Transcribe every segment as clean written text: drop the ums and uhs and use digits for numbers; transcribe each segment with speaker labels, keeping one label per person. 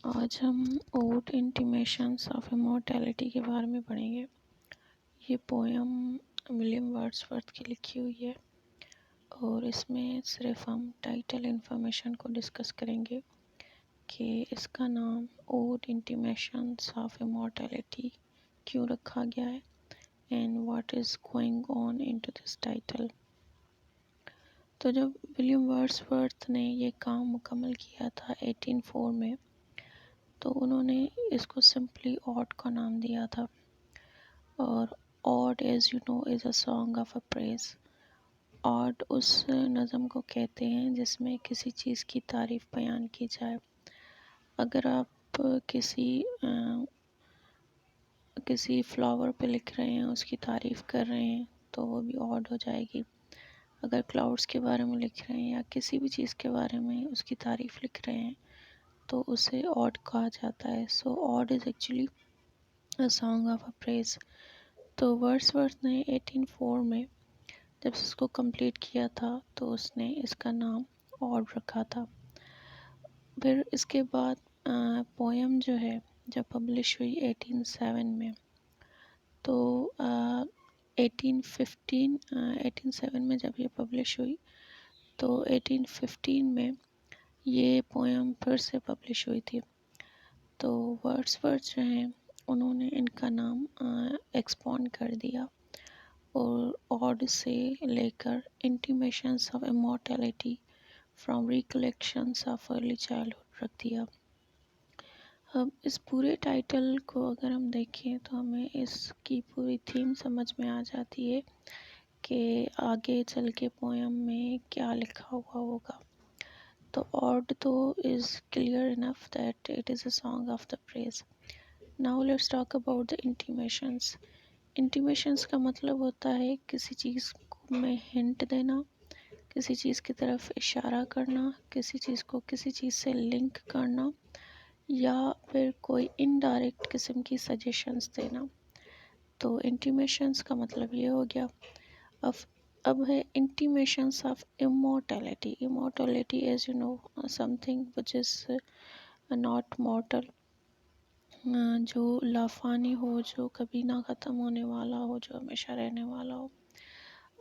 Speaker 1: आज हम odd intimations of immortality के बारे में पढ़ेंगे। ये पोयम विलियम वर्ड्सवर्थ की लिखी हुई है और इसमें सिर्फ हम टाइटल इन्फॉर्मेशन को डिस्कस करेंगे कि इसका नाम ओड इंटीमेशंस ऑफ इमॉर्टैलिटी क्यों रखा गया है and what is going on into this title. तो जब विलियम वर्ड्सवर्थ ने ये काम मुकम्मल किया था 1804 में, तो उन्होंने इसको सिंपली ऑड का नाम दिया था। और ode as you know is a song of a praise. Ode उस नज़म को कहते हैं जिसमें किसी चीज़ की तारीफ़ बयान की जाए। अगर आप किसी फ्लावर पे लिख रहे हैं, उसकी तारीफ़ कर रहे हैं, तो वो भी ऑड हो जाएगी। अगर क्लाउड्स के बारे में लिख रहे हैं या किसी भी चीज़ के बारे में उसकी तारीफ़ लिख रहे हैं, तो उसे ऑड कहा जाता है। So odd is actually a song of a praise. तो वर्ड्सवर्थ ने 1804 में जब इसको कंप्लीट किया था, तो उसने इसका नाम ऑड रखा था। फिर इसके बाद पोएम जो है जब पब्लिश हुई 1807 में, तो 1807 में जब ये पब्लिश हुई, तो 1815 में ये पोएम फिर से पब्लिश हुई थी। तो वर्ड्सवर्थ जो हैं उन्होंने इनका नाम एक्सपॉन्ड कर दिया और ऑड से लेकर intimations of immortality from recollections of early childhood रख दिया। अब इस पूरे टाइटल को अगर हम देखें तो हमें इसकी पूरी थीम समझ में आ जाती है कि आगे चल के पोएम में क्या लिखा हुआ होगा। तो ऑड तो is clear enough that it is a song of the praise. Now let's talk about the intimations. Intimations का मतलब होता है किसी चीज़ को में हिंट देना, किसी चीज़ की तरफ इशारा करना, किसी चीज़ को किसी चीज़ से लिंक करना, या फिर कोई इनडायरेक्ट किस्म की सजेशंस देना। तो इंटीमेशंस का मतलब ये हो गया। अब अब है intimations of immortality. Immortality as you know something which is not mortal, जो लाफानी हो, जो कभी ना ख़त्म होने वाला हो, जो हमेशा रहने वाला हो।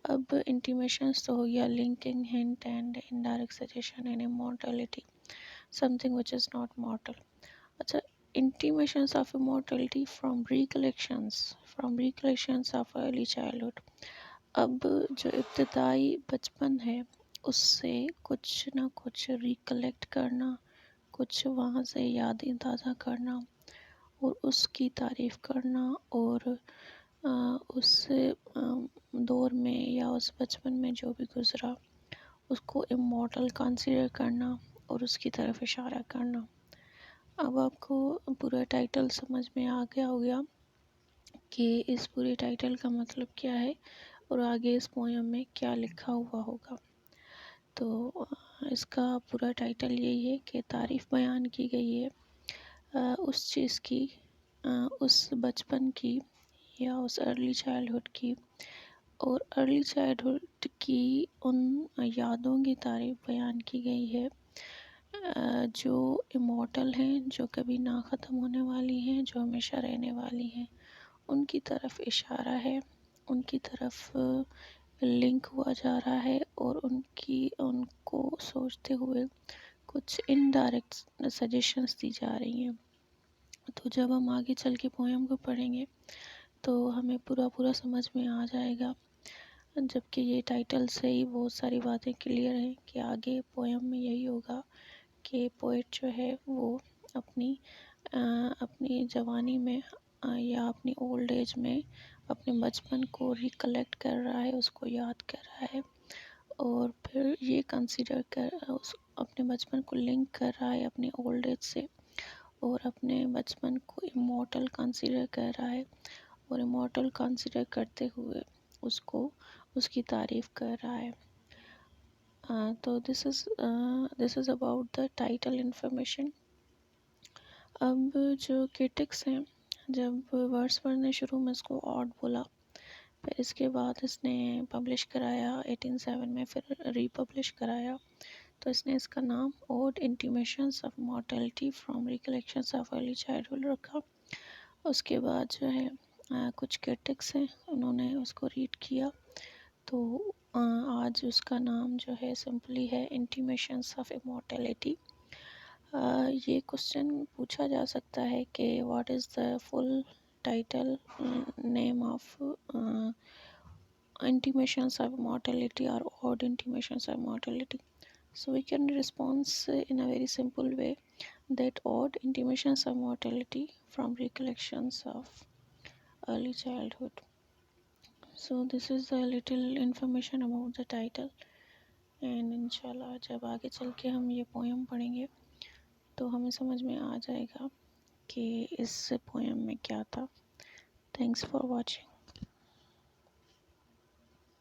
Speaker 1: अब इंटीमेशंस तो हो गया linking, hint and indirect suggestion and immortality, something which is not mortal. अच्छा, intimations of immortality from recollections of early childhood. अब जो इब्तदाई बचपन है उससे कुछ ना कुछ रिकलेक्ट करना, कुछ वहाँ से यादें ताज़ा करना और उसकी तारीफ़ करना, और उस दौर में या उस बचपन में जो भी गुज़रा उसको इमॉर्टल कंसीडर करना और उसकी तरफ इशारा करना। अब आपको पूरा टाइटल समझ में आ गया होगा कि इस पूरे टाइटल का मतलब क्या है और आगे इस पोएम में क्या लिखा हुआ होगा। तो इसका पूरा टाइटल यही है कि तारीफ़ बयान की गई है उस चीज़ की, उस बचपन की या उस अर्ली चाइल्डहुड की, और अर्ली चाइल्डहुड की उन यादों की तारीफ़ बयान की गई है जो इमॉर्टल हैं, जो कभी ना ख़त्म होने वाली हैं, जो हमेशा रहने वाली हैं। उनकी तरफ इशारा है, उनकी तरफ लिंक हुआ जा रहा है और उनको सोचते हुए कुछ इनडायरेक्ट सजेशंस दी जा रही हैं। तो जब हम आगे चल के पोएम को पढ़ेंगे तो हमें पूरा समझ में आ जाएगा, जबकि ये टाइटल से ही बहुत सारी बातें क्लियर हैं कि आगे पोएम में यही होगा कि पोएट जो है वो अपनी अपनी जवानी में या अपनी ओल्ड एज में अपने बचपन को रिकलेक्ट कर रहा है, उसको याद कर रहा है, और फिर ये कंसीडर कर उस अपने बचपन को लिंक कर रहा है अपनी ओल्ड एज से, और अपने बचपन को इमॉर्टल कंसीडर कर रहा है, और इमॉर्टल कंसीडर करते हुए उसको उसकी तारीफ़ कर रहा है। तो this is about the title information. अब जो क्रिटिक्स हैं, जब वर्ड्सवर्थ ने शुरू में इसको ऑड बोला, फिर इसके बाद इसने पब्लिश कराया 1807 में, फिर रीपब्लिश कराया तो इसने इसका नाम ode intimations of mortality from recollections of early childhood रखा। उसके बाद जो है कुछ क्रिटिक्स हैं, उन्होंने उसको रीड किया, तो आज उसका नाम जो है सिंपली है इंटीमेशंस ऑफ इमॉर्टेलिटी। ये क्वेश्चन पूछा जा सकता है कि what is the full title name of intimations of mortality or odd intimations of mortality. So we can respond in a very simple way that odd intimations of mortality from recollections of early childhood. So this is a little information about the title, and इंशाल्लाह जब आगे चल के हम ये poem पढ़ेंगे तो हमें समझ में आ जाएगा कि इस पोएम में क्या था। Thanks for watching.